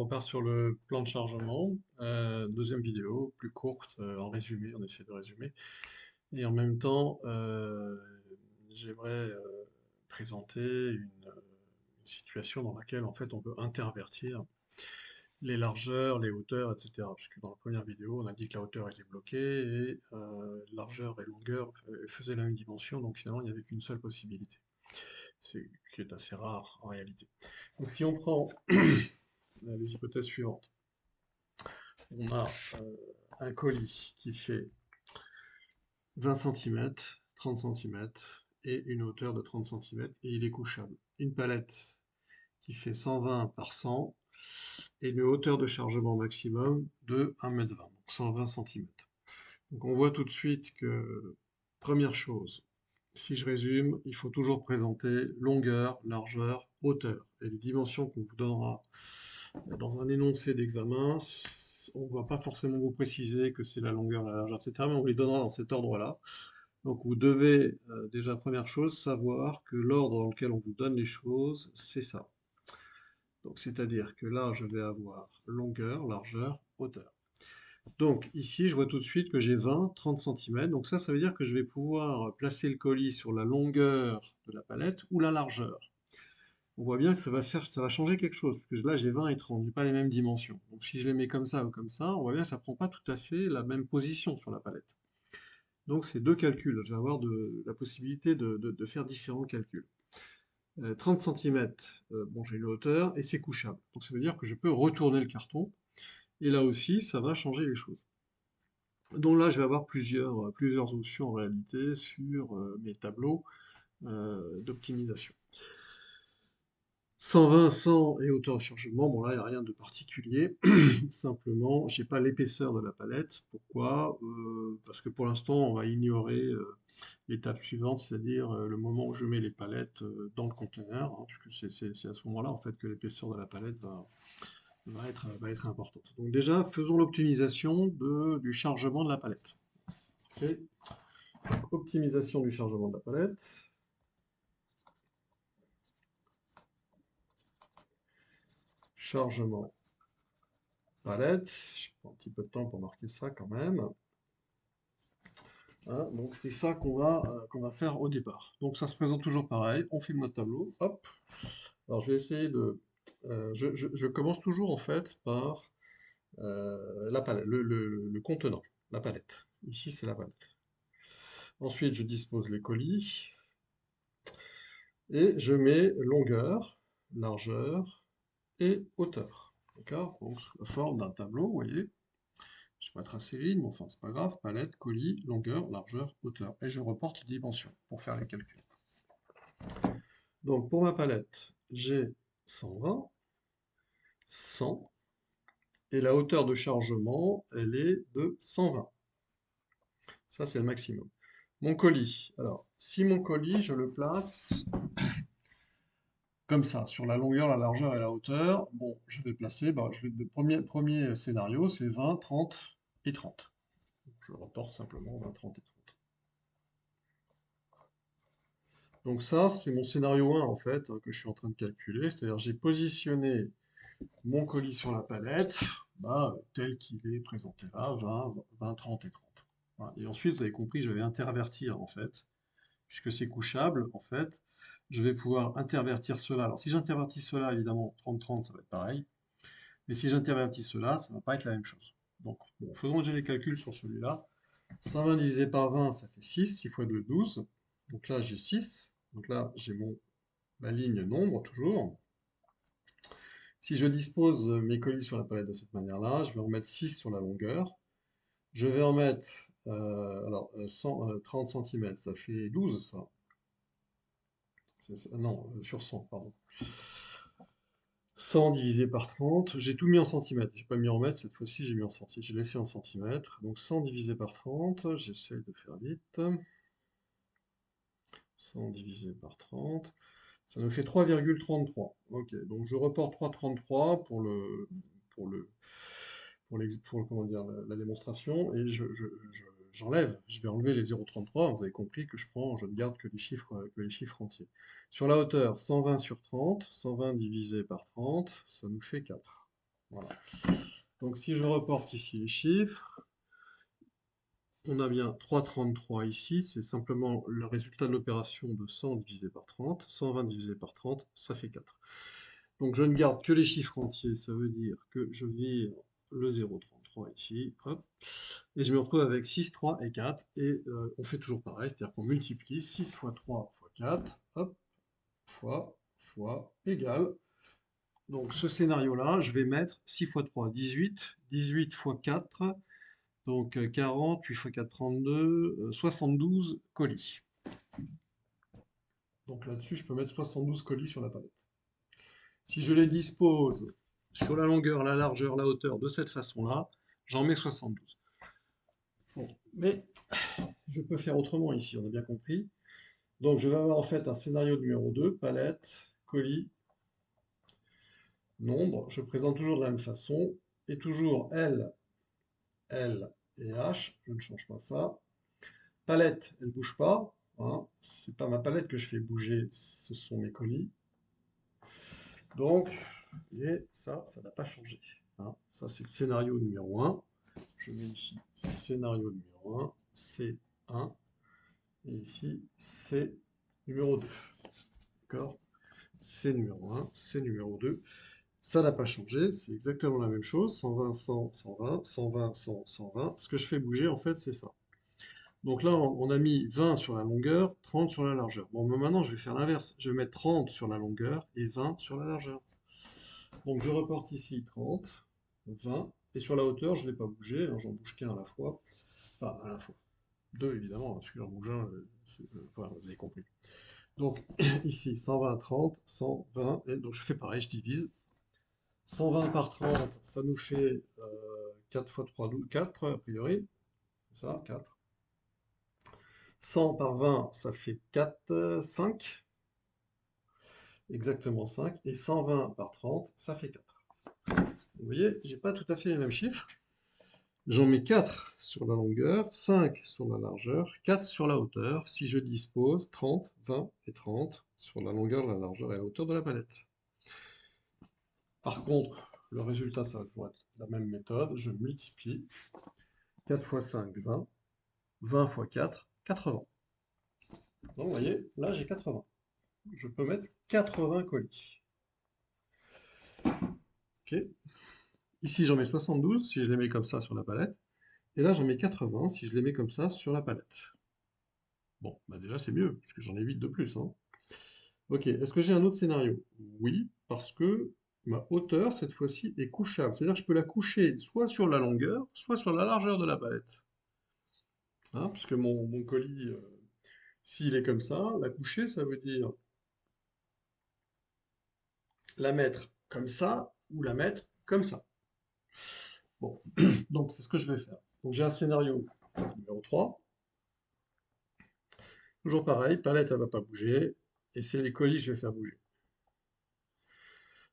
repart sur le plan de chargement. Deuxième vidéo, plus courte, en résumé, on essaie de résumer. Et en même temps, j'aimerais présenter une situation dans laquelle en fait on peut intervertir les largeurs, les hauteurs, etc. Puisque dans la première vidéo, on a dit que la hauteur était bloquée et largeur et longueur faisaient la même dimension, donc finalement il n'y avait qu'une seule possibilité. C'est qui est assez rare en réalité. Donc si on prend les hypothèses suivantes. On a un colis qui fait 20 cm, 30 cm et une hauteur de 30 cm et il est couchable. Une palette qui fait 120 par 100 et une hauteur de chargement maximum de 1,20 m, donc 120 cm. Donc on voit tout de suite que, première chose, si je résume, il faut toujours présenter longueur, largeur, hauteur. Et les dimensions qu'on vous donnera dans un énoncé d'examen, on ne va pas forcément vous préciser que c'est la longueur, la largeur, etc., mais on vous les donnera dans cet ordre-là. Donc vous devez déjà, première chose, savoir que l'ordre dans lequel on vous donne les choses, c'est ça. Donc c'est-à-dire que là, je vais avoir longueur, largeur, hauteur. Donc ici, je vois tout de suite que j'ai 20, 30 cm. Donc ça veut dire que je vais pouvoir placer le colis sur la longueur de la palette ou la largeur. On voit bien que ça va changer quelque chose, parce que là j'ai 20 et 30, j'ai pas les mêmes dimensions. Donc si je les mets comme ça ou comme ça, on voit bien que ça prend pas tout à fait la même position sur la palette. Donc c'est deux calculs, je vais avoir la possibilité de faire différents calculs. 30 cm, bon j'ai une hauteur et c'est couchable. Donc ça veut dire que je peux retourner le carton, et là aussi ça va changer les choses. Donc là je vais avoir plusieurs options en réalité sur mes tableaux d'optimisation. 120, 100 et hauteur de chargement, bon là il n'y a rien de particulier, simplement j'ai pas l'épaisseur de la palette. Pourquoi? Parce que pour l'instant on va ignorer l'étape suivante, c'est-à-dire le moment où je mets les palettes dans le conteneur, hein, puisque c'est à ce moment-là en fait que l'épaisseur de la palette va être importante. Donc déjà faisons l'optimisation du chargement de la palette. Ok. Optimisation du chargement de la palette. Chargement palette. Je prends un petit peu de temps pour marquer ça quand même. Hein, donc c'est ça qu'on va faire au départ. Donc ça se présente toujours pareil. On filme notre tableau. Hop. Alors je vais essayer de. Je commence toujours en fait par la palette, le contenant, la palette. Ici c'est la palette. Ensuite je dispose les colis et je mets longueur, largeur et hauteur. D'accord? Donc sous la forme d'un tableau, vous voyez. Je vais pas tracer les lignes, mais enfin, c'est pas grave. Palette, colis, longueur, largeur, hauteur. Et je reporte les dimensions pour faire les calculs. Donc, pour ma palette, j'ai 120, 100, et la hauteur de chargement, elle est de 120. Ça, c'est le maximum. Mon colis. Alors, si mon colis, je le place comme ça, sur la longueur, la largeur et la hauteur, bon, je vais placer, le premier scénario, c'est 20, 30 et 30. Je reporte simplement 20, 30 et 30. Donc ça, c'est mon scénario 1 en fait, que je suis en train de calculer. C'est-à-dire j'ai positionné mon colis sur la palette, tel qu'il est présenté là, 20, 20, 30 et 30. Voilà. Et ensuite, vous avez compris, je vais intervertir en fait, puisque c'est couchable, en fait, je vais pouvoir intervertir cela. Alors si j'intervertis cela, évidemment, 30, 30, ça va être pareil. Mais si j'intervertis cela, ça ne va pas être la même chose. Donc, bon, faisons déjà les calculs sur celui-là. 120 divisé par 20, ça fait 6. 6 fois 2, 12. Donc là, j'ai 6. Donc là, j'ai ma ligne nombre, toujours. Si je dispose mes colis sur la palette de cette manière-là, je vais en mettre 6 sur la longueur. Je vais en mettre 30 cm, ça fait 12, ça. Non, sur 100, pardon. 100 divisé par 30, j'ai tout mis en centimètres, j'ai pas mis en mètres, cette fois-ci j'ai mis en centimètres, j'ai laissé en centimètres. Donc 100 divisé par 30, j'essaie de faire vite. 100 divisé par 30, ça me fait 3,33. Ok, donc je reporte 3,33 comment dire, la démonstration, et j'enlève, je vais enlever les 0,33, vous avez compris que je ne garde que les chiffres entiers. Sur la hauteur, 120 sur 30, 120 divisé par 30, ça nous fait 4. Voilà. Donc si je reporte ici les chiffres, on a bien 3,33 ici, c'est simplement le résultat de l'opération de 100 divisé par 30. 120 divisé par 30, ça fait 4. Donc je ne garde que les chiffres entiers, ça veut dire que je vire le 0,33 ici, hop, et je me retrouve avec 6, 3 et 4, et on fait toujours pareil, c'est-à-dire qu'on multiplie 6 fois 3 fois 4, hop, fois, égal. Donc ce scénario-là, je vais mettre 6 fois 3, 18, 18 fois 4, donc 40, 8 fois 4, 32, 72 colis. Donc là-dessus, je peux mettre 72 colis sur la palette. Si je les dispose sur la longueur, la largeur, la hauteur de cette façon-là, j'en mets 72. Bon, mais je peux faire autrement ici, on a bien compris. Donc je vais avoir en fait un scénario numéro 2, palette, colis, nombre. Je présente toujours de la même façon. Et toujours L, L et H, je ne change pas ça. Palette, elle ne bouge pas. Hein. C'est pas ma palette que je fais bouger, ce sont mes colis. Donc, et ça n'a pas changé. Hein. Ça, c'est le scénario numéro 1. Je mets ici scénario numéro 1, C1. Et ici, C numéro 2. D'accord? C numéro 1, C numéro 2. Ça n'a pas changé, c'est exactement la même chose. 120, 100, 120, 120, 100, 120. Ce que je fais bouger, en fait, c'est ça. Donc là, on a mis 20 sur la longueur, 30 sur la largeur. Bon, mais maintenant, je vais faire l'inverse. Je vais mettre 30 sur la longueur et 20 sur la largeur. Donc je reporte ici 30, 20, et sur la hauteur, je ne l'ai pas bougé, hein, j'en bouge qu'un à la fois. Enfin, à la fois. Deux, évidemment, parce que j'en bouge un, enfin, vous avez compris. Donc ici, 120, 30, 120, et donc je fais pareil, je divise. 120 par 30, ça nous fait 4 fois 3, 12, 4 a priori. C'est ça, 4. 100 par 20, ça fait 4, 5. Exactement 5. Et 120 par 30, ça fait 4. Vous voyez, j'ai pas tout à fait les mêmes chiffres. J'en mets 4 sur la longueur, 5 sur la largeur, 4 sur la hauteur, si je dispose 30, 20 et 30 sur la longueur, la largeur et la hauteur de la palette. Par contre, le résultat, ça va toujours être la même méthode. Je multiplie 4 fois 5, 20. 20 fois 4, 80. Donc, vous voyez, là, j'ai 80. Je peux mettre 80 colis. Ok. Ici, j'en mets 72 si je les mets comme ça sur la palette. Et là, j'en mets 80 si je les mets comme ça sur la palette. Bon, bah déjà, c'est mieux, parce que j'en ai 8 de plus. Hein. Ok, est-ce que j'ai un autre scénario? Oui, parce que ma hauteur, cette fois-ci, est couchable. C'est-à-dire que je peux la coucher soit sur la longueur, soit sur la largeur de la palette. Hein, puisque mon colis, s'il est comme ça, la coucher, ça veut dire la mettre comme ça ou la mettre comme ça. Bon, donc c'est ce que je vais faire. Donc j'ai un scénario numéro 3. Toujours pareil, palette, elle ne va pas bouger. Et c'est les colis que je vais faire bouger.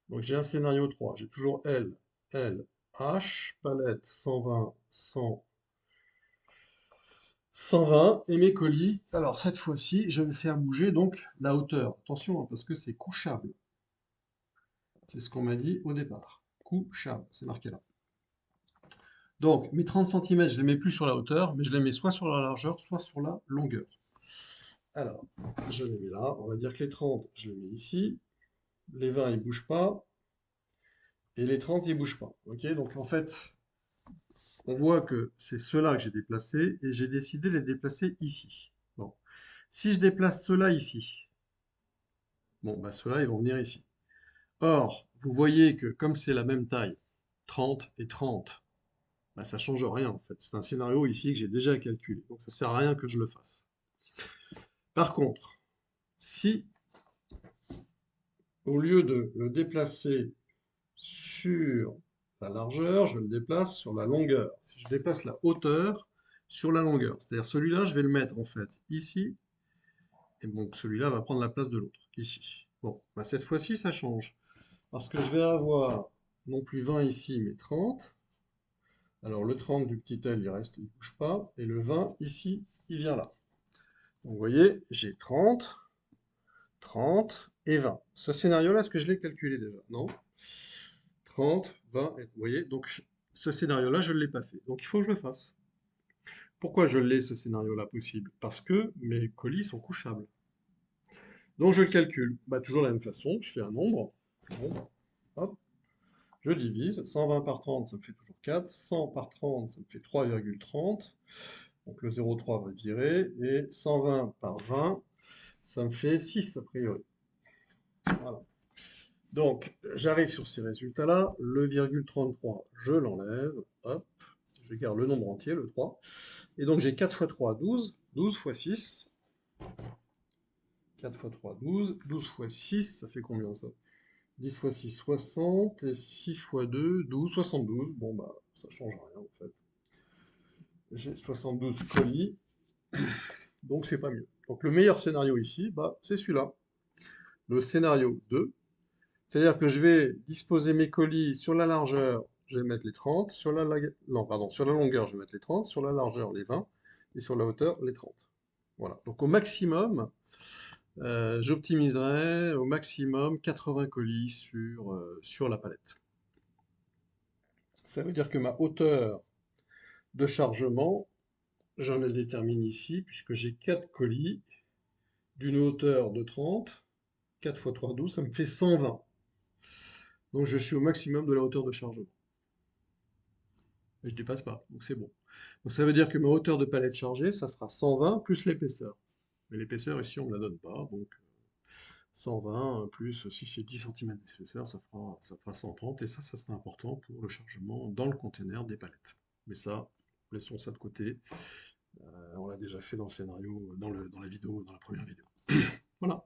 Donc j'ai un scénario 3. J'ai toujours L, L, H, palette 120, 100, 120. Et mes colis, alors cette fois-ci, je vais faire bouger donc la hauteur. Attention, hein, parce que c'est couchable. C'est ce qu'on m'a dit au départ. Couchable, c'est marqué là. Donc mes 30 cm, je ne les mets plus sur la hauteur, mais je les mets soit sur la largeur, soit sur la longueur. Alors, je les mets là. On va dire que les 30, je les mets ici. Les 20, ils ne bougent pas. Et les 30, ils ne bougent pas. Ok, donc en fait, on voit que c'est ceux-là que j'ai déplacés et j'ai décidé de les déplacer ici. Bon. Si je déplace ceux-là ici, bon, bah ceux-là, ils vont venir ici. Or, vous voyez que comme c'est la même taille, 30 et 30, bah, ça ne change rien en fait. C'est un scénario ici que j'ai déjà calculé. Donc ça ne sert à rien que je le fasse. Par contre, si au lieu de le déplacer sur la largeur, je le déplace sur la longueur. Si je déplace la hauteur sur la longueur, c'est-à-dire celui-là, je vais le mettre en fait ici, et donc celui-là va prendre la place de l'autre, ici. Bon, bah cette fois-ci, ça change, parce que je vais avoir non plus 20 ici, mais 30. Alors le 30 du petit L, il reste, il ne bouge pas, et le 20 ici, il vient là. Donc vous voyez, j'ai 30, 30 et 20. Ce scénario-là, est-ce que je l'ai calculé déjà? Non. 30, 20, et, vous voyez, donc ce scénario-là, je ne l'ai pas fait. Donc il faut que je le fasse. Pourquoi je l'ai, ce scénario-là possible? Parce que mes colis sont couchables. Donc je le calcule. Bah, toujours de la même façon, je fais un nombre. Hop, je divise. 120 par 30, ça me fait toujours 4. 100 par 30, ça me fait 3,30. Donc le 0,3 va virer. Et 120 par 20, ça me fait 6 a priori. Voilà. Donc j'arrive sur ces résultats-là. Le virgule 33, je l'enlève. Hop, je garde le nombre entier, le 3. Et donc j'ai 4 fois 3, 12. 12 fois 6. 4 fois 3, 12. 12 fois 6, ça fait combien ça? 10 fois 6, 60. Et 6 fois 2, 12, 72. Bon, bah, ça change rien en fait. J'ai 72 colis, donc c'est pas mieux. Donc le meilleur scénario ici, bah, c'est celui-là. Le scénario 2. C'est-à-dire que je vais disposer mes colis sur la largeur, je vais mettre les 30. Non, pardon, sur la longueur, je vais mettre les 30. Sur la largeur, les 20. Et sur la hauteur, les 30. Voilà. Donc au maximum, j'optimiserai au maximum 80 colis sur la palette. Ça veut dire que ma hauteur de chargement, j'en ai déterminé ici, puisque j'ai 4 colis d'une hauteur de 30. 4 fois 3, 12, ça me fait 120. Donc je suis au maximum de la hauteur de chargement. Et je ne dépasse pas, donc c'est bon. Donc ça veut dire que ma hauteur de palette chargée, ça sera 120 plus l'épaisseur. Mais l'épaisseur ici, on ne me la donne pas, donc 120 plus, si c'est 10 cm d'épaisseur, ça fera 130, et ça sera important pour le chargement dans le container des palettes. Mais ça, laissons ça de côté. On l'a déjà fait dans le scénario, dans la vidéo, dans la première vidéo. Voilà.